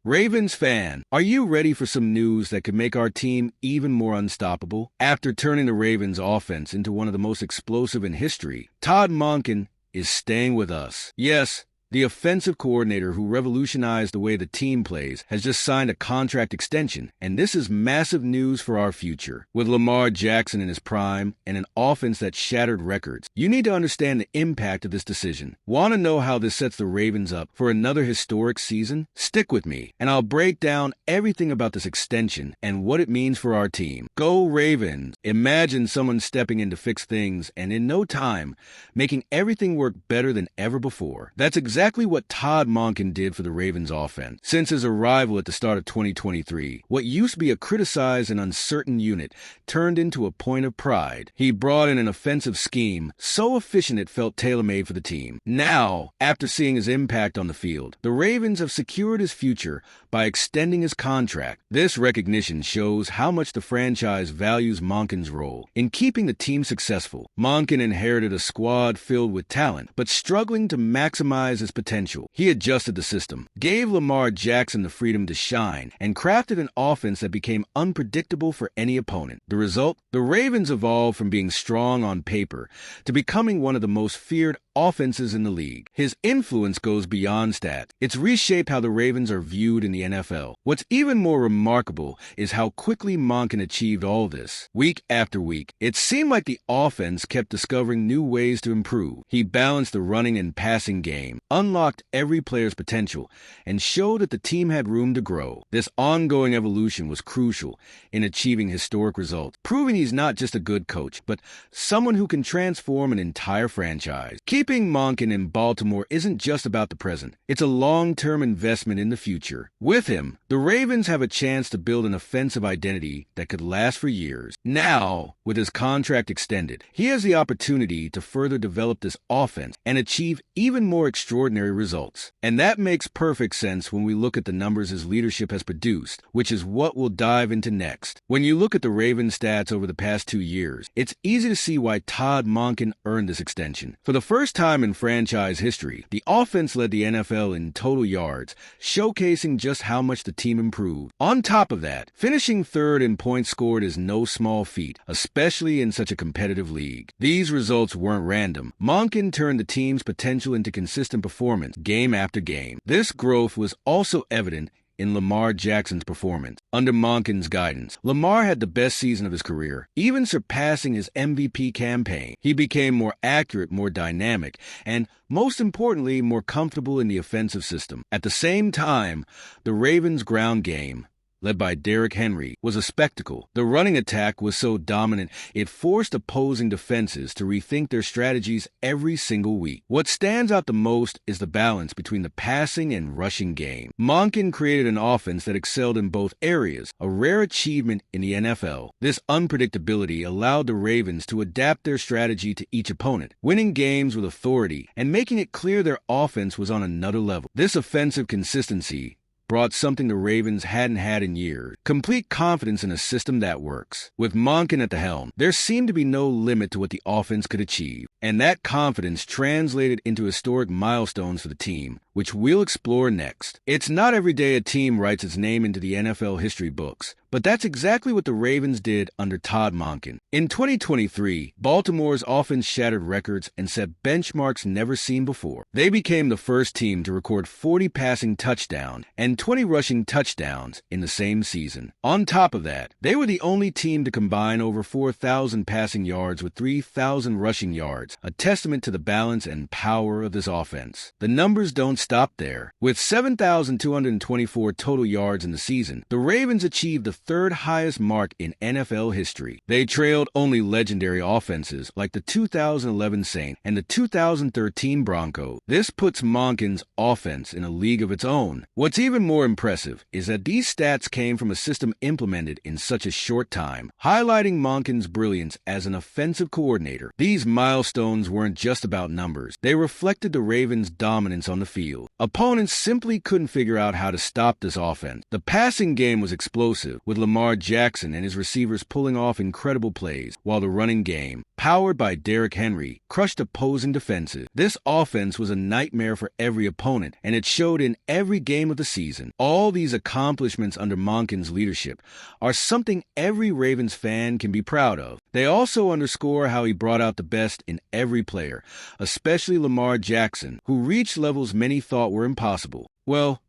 Ravens fan, are you ready for some news that could make our team even more unstoppable? After turning the Ravens offense into one of the most explosive in history, Todd Monken is staying with us. Yes, the offensive coordinator who revolutionized the way the team plays has just signed a contract extension, and this is massive news for our future. With Lamar Jackson in his prime and an offense that shattered records, you need to understand the impact of this decision. Want to know how this sets the Ravens up for another historic season? Stick with me, and I'll break down everything about this extension and what it means for our team. Go Ravens! Imagine someone stepping in to fix things and in no time, making everything work better than ever before. That's exactly what Todd Monken did for the Ravens offense. Since his arrival at the start of 2023, what used to be a criticized and uncertain unit turned into a point of pride. He brought in an offensive scheme so efficient it felt tailor-made for the team. Now, after seeing his impact on the field, the Ravens have secured his future by extending his contract. This recognition shows how much the franchise values Monken's role in keeping the team successful. Monken inherited a squad filled with talent, but struggling to maximize his potential. He adjusted the system, gave Lamar Jackson the freedom to shine, and crafted an offense that became unpredictable for any opponent. The result? The Ravens evolved from being strong on paper to becoming one of the most feared offenses in the league. His influence goes beyond stats. It's reshaped how the Ravens are viewed in the NFL. What's even more remarkable is how quickly Monken achieved all this. Week after week, it seemed like the offense kept discovering new ways to improve. He balanced the running and passing game, unlocked every player's potential, and showed that the team had room to grow. This ongoing evolution was crucial in achieving historic results, proving he's not just a good coach, but someone who can transform an entire franchise. Keeping Monken in Baltimore isn't just about the present. It's a long-term investment in the future. With him, the Ravens have a chance to build an offensive identity that could last for years. Now, with his contract extended, he has the opportunity to further develop this offense and achieve even more extraordinary results. And that makes perfect sense when we look at the numbers his leadership has produced, which is what we'll dive into next. When you look at the Ravens stats over the past 2 years, it's easy to see why Todd Monken earned this extension. For the first time in franchise history, the offense led the NFL in total yards, showcasing just how much the team improved. On top of that, finishing third in points scored is no small feat, especially in such a competitive league. These results weren't random. Monken turned the team's potential into consistent performance game after game. This growth was also evident in Lamar Jackson's performance. Under Monken's guidance, Lamar had the best season of his career, even surpassing his MVP campaign. He became more accurate, more dynamic, and most importantly, more comfortable in the offensive system. At the same time, the Ravens' ground game, led by Derrick Henry, was a spectacle. The running attack was so dominant, it forced opposing defenses to rethink their strategies every single week. What stands out the most is the balance between the passing and rushing game. Monken created an offense that excelled in both areas, a rare achievement in the NFL. This unpredictability allowed the Ravens to adapt their strategy to each opponent, winning games with authority and making it clear their offense was on another level. This offensive consistency brought something the Ravens hadn't had in years: complete confidence in a system that works. With Monken at the helm, there seemed to be no limit to what the offense could achieve, and that confidence translated into historic milestones for the team, which we'll explore next. It's not every day a team writes its name into the NFL history books, but that's exactly what the Ravens did under Todd Monken. In 2023, Baltimore's offense shattered records and set benchmarks never seen before. They became the first team to record 40 passing touchdowns and 20 rushing touchdowns in the same season. On top of that, they were the only team to combine over 4,000 passing yards with 3,000 rushing yards, a testament to the balance and power of this offense. The numbers don't stop there. With 7,224 total yards in the season, the Ravens achieved the third highest mark in NFL history. They trailed only legendary offenses like the 2011 Saints and the 2013 Broncos. This puts Monken's offense in a league of its own. What's even more impressive is that these stats came from a system implemented in such a short time, highlighting Monken's brilliance as an offensive coordinator. These milestones weren't just about numbers. They reflected the Ravens' dominance on the field. field. Opponents simply couldn't figure out how to stop this offense. The passing game was explosive, with Lamar Jackson and his receivers pulling off incredible plays, while the running game, powered by Derrick Henry, crushed opposing defenses. This offense was a nightmare for every opponent, and it showed in every game of the season. All these accomplishments under Monken's leadership are something every Ravens fan can be proud of. They also underscore how he brought out the best in every player, especially Lamar Jackson, who reached levels many thought were impossible. Well,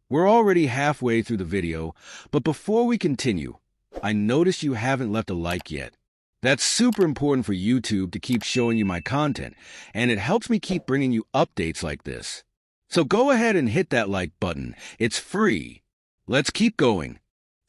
we're already halfway through the video, but before we continue, I noticed you haven't left a like yet. That's super important for YouTube to keep showing you my content, and it helps me keep bringing you updates like this. So go ahead and hit that like button. It's free. Let's keep going.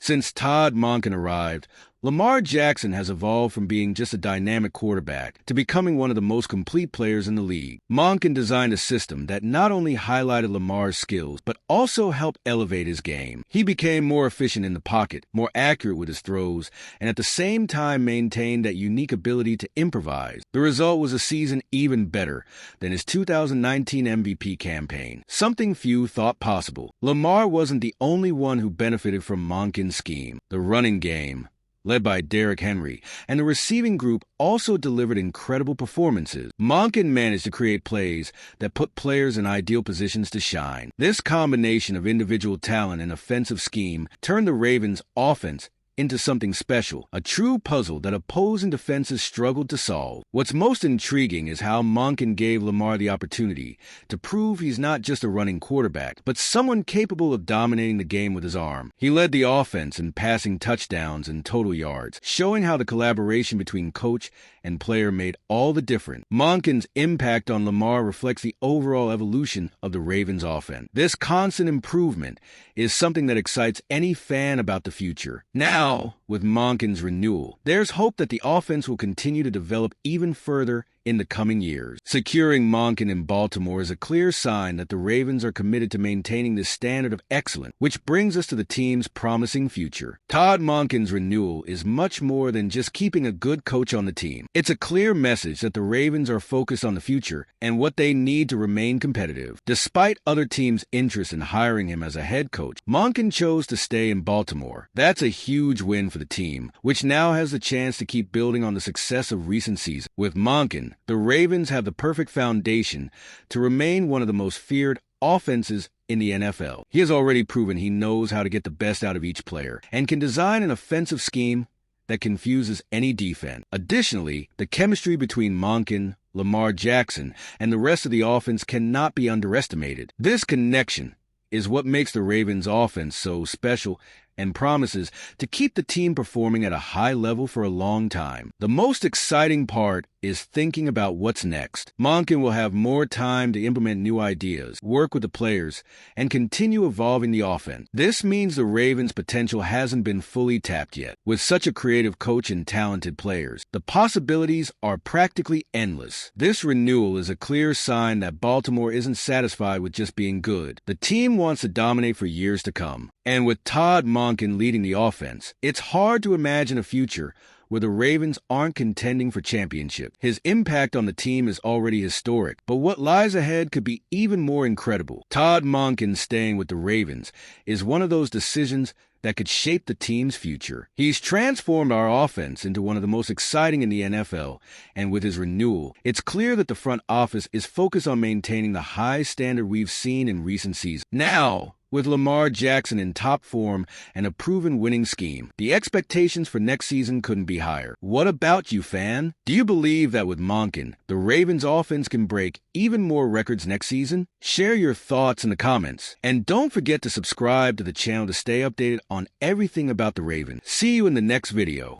Since Todd Monken arrived, Lamar Jackson has evolved from being just a dynamic quarterback to becoming one of the most complete players in the league. Monken designed a system that not only highlighted Lamar's skills, but also helped elevate his game. He became more efficient in the pocket, more accurate with his throws, and at the same time maintained that unique ability to improvise. The result was a season even better than his 2019 MVP campaign, something few thought possible. Lamar wasn't the only one who benefited from Monken's scheme. The running game, led by Derrick Henry, and the receiving group also delivered incredible performances. Monken managed to create plays that put players in ideal positions to shine. This combination of individual talent and offensive scheme turned the Ravens' offense into something special, a true puzzle that opposing defenses struggled to solve. What's most intriguing is how Monken gave Lamar the opportunity to prove he's not just a running quarterback, but someone capable of dominating the game with his arm. He led the offense in passing touchdowns and total yards, showing how the collaboration between coach and player made all the difference. Monken's impact on Lamar reflects the overall evolution of the Ravens' offense. This constant improvement is something that excites any fan about the future. Now, with Monken's renewal, there's hope that the offense will continue to develop even further in the coming years. Securing Monken in Baltimore is a clear sign that the Ravens are committed to maintaining this standard of excellence, which brings us to the team's promising future. Todd Monken's renewal is much more than just keeping a good coach on the team. It's a clear message that the Ravens are focused on the future and what they need to remain competitive. Despite other teams' interest in hiring him as a head coach, Monken chose to stay in Baltimore. That's a huge win for the team, which now has the chance to keep building on the success of recent seasons. With Monken, the Ravens have the perfect foundation to remain one of the most feared offenses in the NFL. He has already proven he knows how to get the best out of each player and can design an offensive scheme that confuses any defense. Additionally, the chemistry between Monken, Lamar Jackson, and the rest of the offense cannot be underestimated. This connection is what makes the Ravens' offense so special and promises to keep the team performing at a high level for a long time. The most exciting part is thinking about what's next. Monken will have more time to implement new ideas, work with the players, and continue evolving the offense. This means the Ravens' potential hasn't been fully tapped yet. With such a creative coach and talented players, the possibilities are practically endless. This renewal is a clear sign that Baltimore isn't satisfied with just being good. The team wants to dominate for years to come. And with Todd Monken leading the offense, it's hard to imagine a future where the Ravens aren't contending for championship. His impact on the team is already historic, but what lies ahead could be even more incredible. Todd Monken staying with the Ravens is one of those decisions that could shape the team's future. He's transformed our offense into one of the most exciting in the NFL, and with his renewal, it's clear that the front office is focused on maintaining the high standard we've seen in recent seasons. Now, with Lamar Jackson in top form and a proven winning scheme, the expectations for next season couldn't be higher. What about you, fan? Do you believe that with Monken, the Ravens offense can break even more records next season? Share your thoughts in the comments. And don't forget to subscribe to the channel to stay updated on everything about the Ravens. See you in the next video.